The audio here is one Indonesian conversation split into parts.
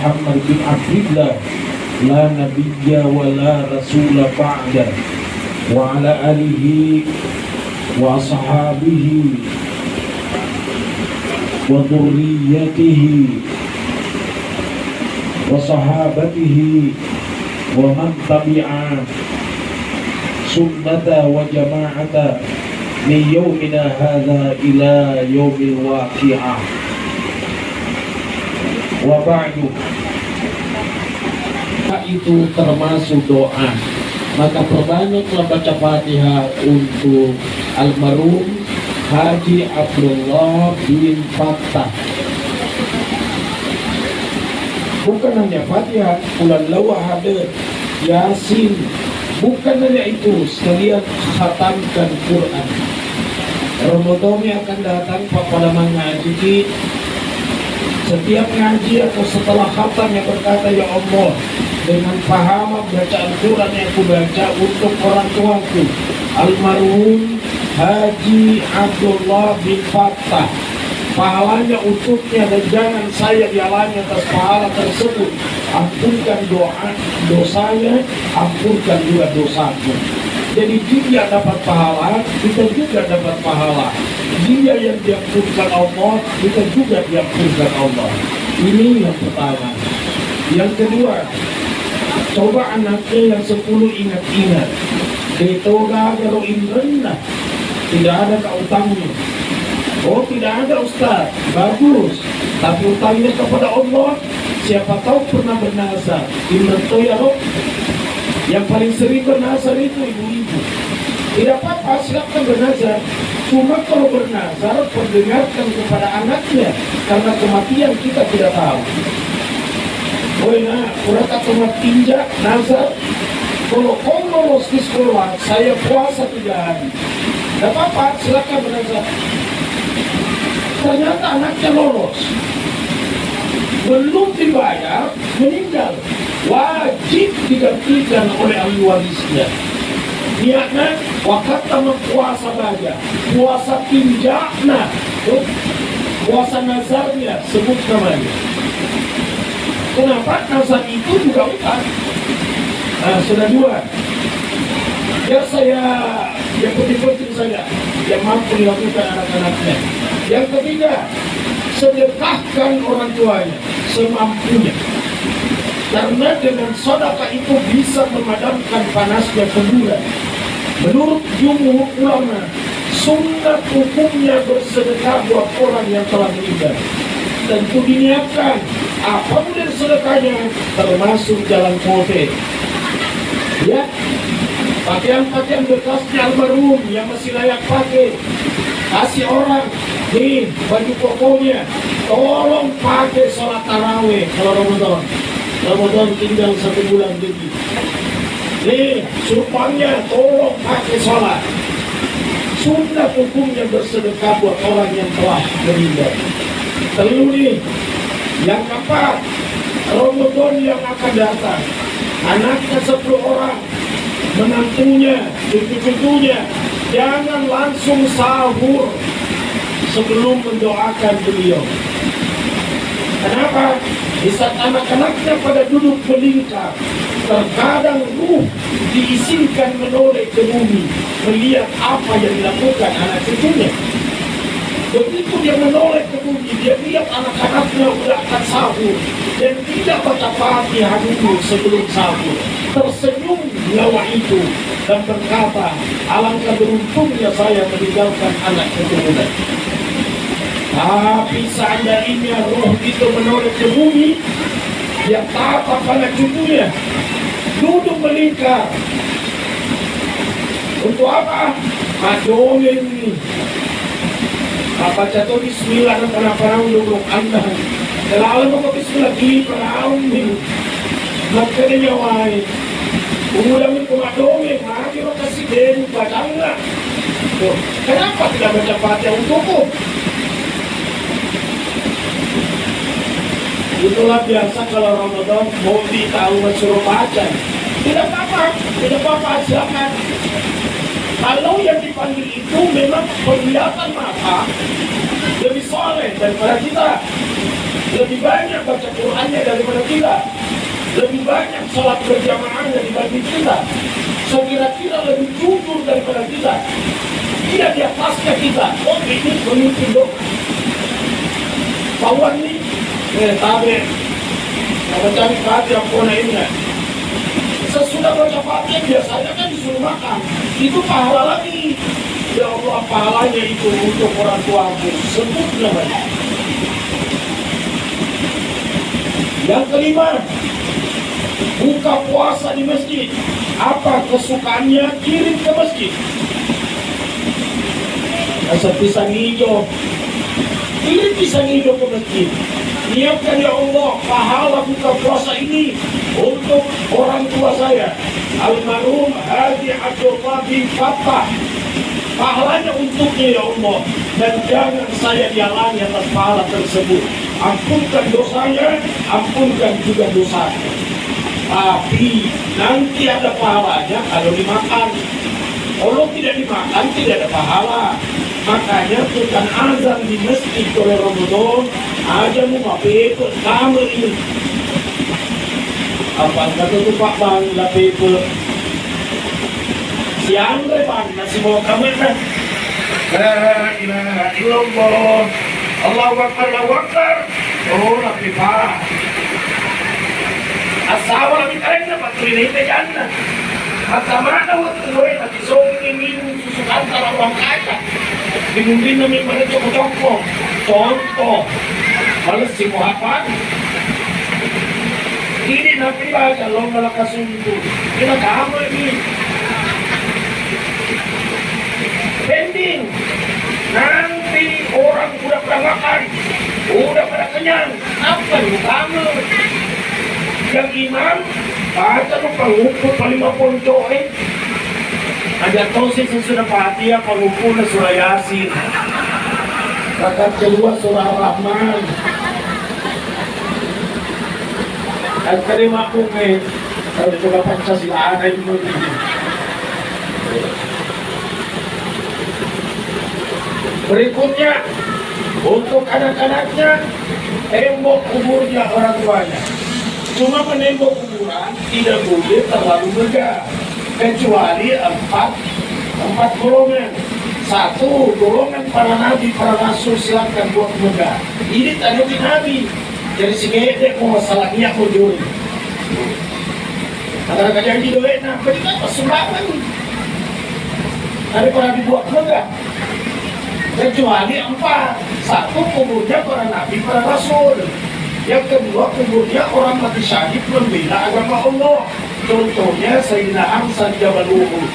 Muhammad bin Abdillah la nabiyya wa la rasula ba'da wa ala alihi wa ashabihi wa dhurriyyatihi wa sahabatihi wa man tabi'a sunnata wa jama'ata min yawmina hadha ila yawmil waqi'ah. Wa ba'du. Itu termasuk doa, maka perbanyaklah baca Fatihah untuk almarhum Haji Abdullah bin Fattah. Bukan hanya Fatihah, Qul Huwallahu Ahad, Yasin, bukan hanya itu, sekalian khatamkan Quran. Ramadan yang akan datang pada mengaji, setiap ngaji atau setelah khatam yang berkata, ya Allah, dengan pahaman bacaan Quran yang aku baca untuk orang tuaku almarhum Haji Abdullah bin Fattah, pahalanya untuknya dan jangan saya dialami atas pahala tersebut. Ampunkan dosanya, ampunkan juga dosaku. Jadi dia dapat pahala, kita juga dapat pahala. Dia yang diampunkan Allah, kita juga diampunkan Allah. Ini yang pertama. Yang kedua, coba anaknya yang 10 ingat-ingat. Detoga garoin rendah, tidak ada keutangnya. Oh, tidak ada Ustaz, bagus. Tapi utangnya kepada Allah, siapa tahu pernah bernazar. Innato ya Rob. Yang paling sering bernazar itu ibu-ibu. Tidak apa-apa, silakan bernazar. Cuma kalau bernazar, perdengarkan kepada anaknya, karena kematian kita tidak tahu. Oh ya, kurang atau tinjak nazar. Kalau kau lolos di sekolah, saya puasa 3 hari. Tidak apa-apa, silakan bernazar. Ternyata anaknya lolos, belum dibayar, meninggal, wajib digantikan oleh ahli warisnya. Niatnya wakata puasa baja, puasa tinjakna, puasa nazarnya, sebut namanya. Kenapa? Nazar itu juga utang. Nah, sudah 2. Ya saya, yang penting saja, yang mampu dilakukan anak-anaknya. Yang ketiga, sedekahkan orang tuanya semampunya. Karena dengan sedekah itu bisa memadamkan panasnya kuburan. Menurut jumhur ulama, sunat hukumnya bersedekah buat orang yang telah meninggal. Tentu diniatkan, apapun dari sedekahnya, termasuk jalan kote. Ya, pakaian-pakaian bekasnya almarhum yang masih layak pakai, kasih orang. Nih, baju kokonya, tolong pakai sholat taraweh kalau Ramadan. Ramadan tinggal 1 bulan lagi. Nih, surpannya tolong pakai sholat. Sunnah hukumnya bersedekah buat orang yang telah meninggal. Lalu nih, yang keempat, Ramadan yang akan datang, anaknya 10 orang, menantunya, cucu-cucunya, jangan langsung sahur sebelum mendoakan beliau. Kenapa? Di saat anak-anaknya pada duduk melingkar, terkadang ruh diizinkan menoleh ke bumi, melihat apa yang dilakukan anak cucunya. Begitu dia menoleh ke bumi, dia lihat anak-anaknya sudah akan sahur dan tidak baca Fatihah dulu sebelum sahur. Tersenyum nyawa itu dan berkata, alangkah beruntungnya saya meninggalkan anak keturunan. Tapi seandainya roh itu menoleh ke bumi, dia tatap anak cucunya, duduk melingkar. Untuk apa? Madongeng ini. Apa jatuh bismillah dan kenapa dulu anda? Dalam apa bismillah di peraun ini. Maka dia nyawai. Ulang itu madongeng, lagi lo kasih deni baca enggak? Kenapa tidak baca Fatihah untukku? Itulah biasa kalau Ramadan mau ditahu suruh baca. Tidak apa-apa, silakan. Kalau yang dipanggil itu memang penglihatan mata lebih soleh daripada kita, lebih banyak baca Qur'annya daripada kita. kita, lebih banyak sholat berjamaahnya dibanding kita, sekira-kira lebih jujur daripada kita, dia di atasnya kita. Oh, ini pemimpin dong. Kawan nih, tabe, cari Fatiha pona ini. Sesudah baca Fatiha biasanya kan disuruh makan, itu pahala lagi. Ya Allah, pahalanya itu untuk orang tuaku, sebut namanya. Yang kelima, buka puasa di masjid. Apa kesukaannya? Kirim ke masjid. Asal pisang hijau, kirim pisang hijau ke masjid. Niatkan, ya Allah, pahala buka puasa ini untuk orang tua saya, almarhum Haji Abdullah bin Fattah. Pahalanya untuknya, ya Allah, dan jangan saya dihalangi atas pahala tersebut. Ampunkan dosanya, ampunkan juga dosanya. Tapi nanti ada pahalanya kalau dimakan. Kalau tidak dimakan, tidak ada pahala. Makanya bukan azan di masjid oleh Ramadan, aja mau mapepet kamu ini. Apa kata tu Pak Bang, lah pepet. Siang deh Bang, nasi bawa kamu kan. La ilaha illallah, Allahu Akbar, Allahu Akbar. Oh, lebih parah. Asal lebih keren dapat ini ke jannah. Maka mana waktu gue tapi soalnya minum susu antara orang kaya. Bingung-bingung mana cokok-cokok. Contoh, males si muhapan. Ini nabi baca lo malakas untuk. Kita kamu ini. Pending. Nanti orang udah pada makan, udah pada kenyang. Apa lu kamu? Yang imam baca lu pengukur kelima poncoin. Ada tosis yang sudah Fatiha pengukur surah Yasin. Rakaat kedua surah Rahman. Dan kelima kumeh. Kalau juga Pancasila ada yang berikutnya, untuk anak-anaknya, tembok kuburnya orang tuanya. Cuma menembok kuburan tidak boleh terlalu megah, kecuali empat golongan. Satu, golongan para nabi, para rasul silakan buat megah. Ini tadi nabi, jadi si gedek mau masalahnya mau juri. Kadang-kadang yang didoain, nah, berikan persembahan daripada dibuat megah. Kecuali empat. Satu, kuburnya para nabi, para rasul. Yang kedua, kuburnya orang mati syahid membela agama Allah. Contohnya Sayyidina Hamzah di Jabal Uhud.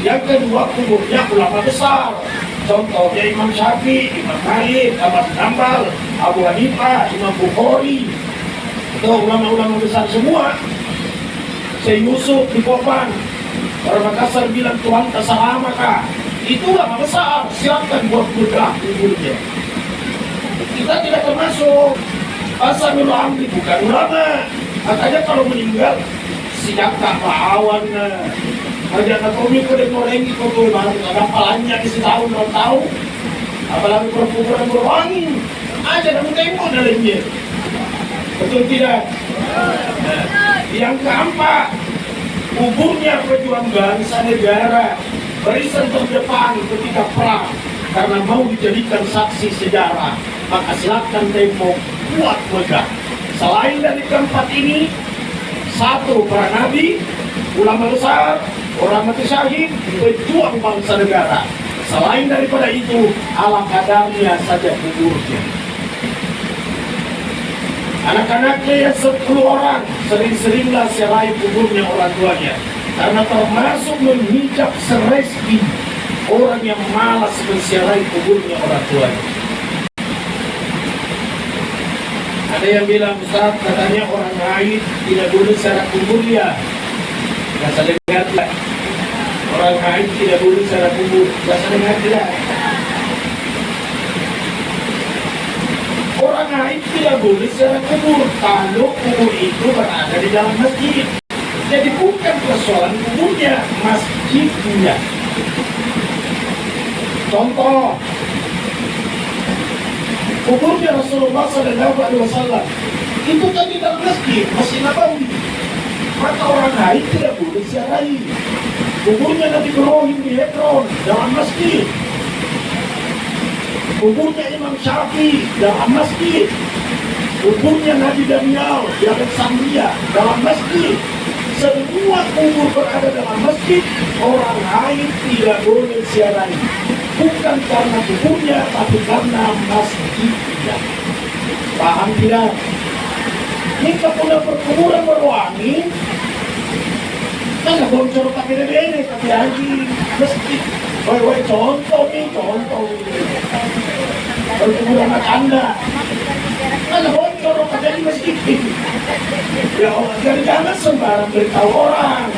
Yang kedua, kuburnya ulama besar. Contohnya Imam Syafi'i, Imam Malik, Ahmad bin Hanbal, Abu Hanifah, Imam Bukhari. Itu ulama-ulama besar semua. Syekh Yusuf di Kopan, orang Makassar bilang Tuhan tersalah maka. Itu ulama besar, silakan buat bergerak kuburnya. Kita tidak termasuk. Asalul amri bukan ulama. Makanya kalau meninggal siap tak lawan. Ada katomi kode ngorengi kode baru ada palanya di setahun 2 tahun. Apalagi perkuburan berwangi. Ada namun tembok dalamnya. Betul tidak? Yang keempat, kuburnya pejuang bangsa negara, barisan terdepan ketika perang karena mau dijadikan saksi sejarah, maka silakan tembok buat megah. Selain dari keempat ini, satu, para nabi, ulama besar, orang mati syahid, pejuang bangsa negara. Selain daripada itu, ala kadarnya saja kuburnya. Anak-anaknya yang 10 orang, sering-seringlah serai kuburnya orang tuanya. Karena termasuk menghijab seresti orang yang malas mensiarai kuburnya orang tuanya. Ada yang bilang, Ustaz, katanya orang haid tidak boleh ziarah kuburnya. Nggak saya dengar tidak. Orang haid tidak boleh ziarah kubur. Nggak saya dengar tidak. Orang haid tidak boleh ziarah kubur kalau kubur itu berada di dalam masjid. Jadi bukan persoalan kuburnya, masjidnya. Contoh, kuburnya Rasulullah SAW Itu kan di dalam masjid, Masjid Nabawi. Maka orang haid tidak boleh ziarahi. Kuburnya Nabi Ibrahim di Hebron, dalam masjid. Kuburnya Imam Syafi'i, dalam masjid. Kuburnya Nabi Daniel di Alexandria, dalam masjid. Semua kubur berada dalam masjid, orang haid tidak boleh ziarahi. Bukan karena kuburnya, tapi karena masjidnya. Paham tidak? Ini kalau perkuburan berwangi, kan boncor pakai ini, tapi haji masjid. Woi, contoh nih. Perkuburan Anda, kan boncor pakai masjid. Ya Allah, jadi jangan sembarang beritahu orang.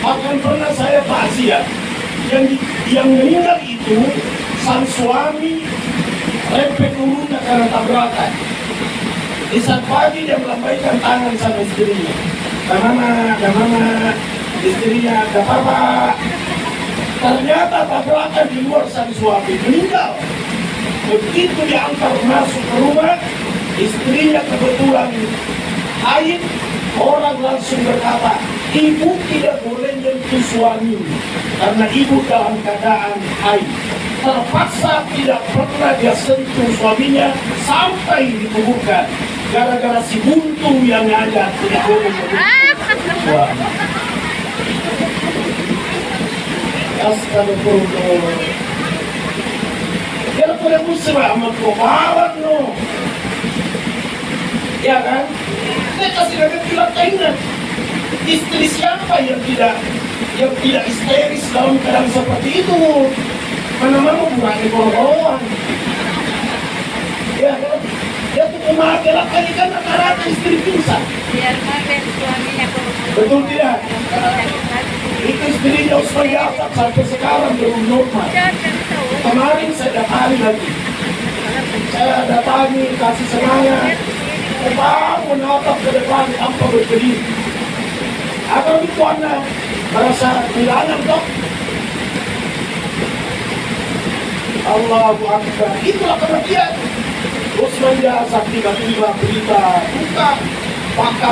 Akan pernah saya pasien yang meninggal itu sang suami rempet turunnya karena tabrakan. Di saat pagi dia melambaikan tangan sama istrinya. Kamana, istrinya, ada apa? Ternyata tabrakan di luar sang suami meninggal. Begitu diantar masuk ke rumah, istrinya kebetulan haid, orang langsung berkata, ibu tidak boleh menyentuh suami karena ibu dalam keadaan haid. Terpaksa tidak pernah dia sentuh suaminya sampai dikuburkan. Gara-gara si buntung yang ada tidak boleh menyentuh suami. Astagfirullah. Kira pada muslim amat kebawan no. Ya kan? Saya kasih agak tidak ingat. Istri siapa yang tidak histeris dalam keadaan seperti itu? Mana-mana berani korban. Ya kan? Dia tuh kematian kali kan rata-rata istri pingsan. Biar makan suaminya Betul tidak? Itu istrinya Usman Yasab sampai sekarang belum normal. Kemarin saya datangi lagi. Saya datangi, kasih semangat. Bangun atap ke depan tanpa berdiri. Agar itu Anda merasa kehilangan dok. Allahu Akbar. Itulah kematian. Usman Yasab tiba-tiba berita buka pakar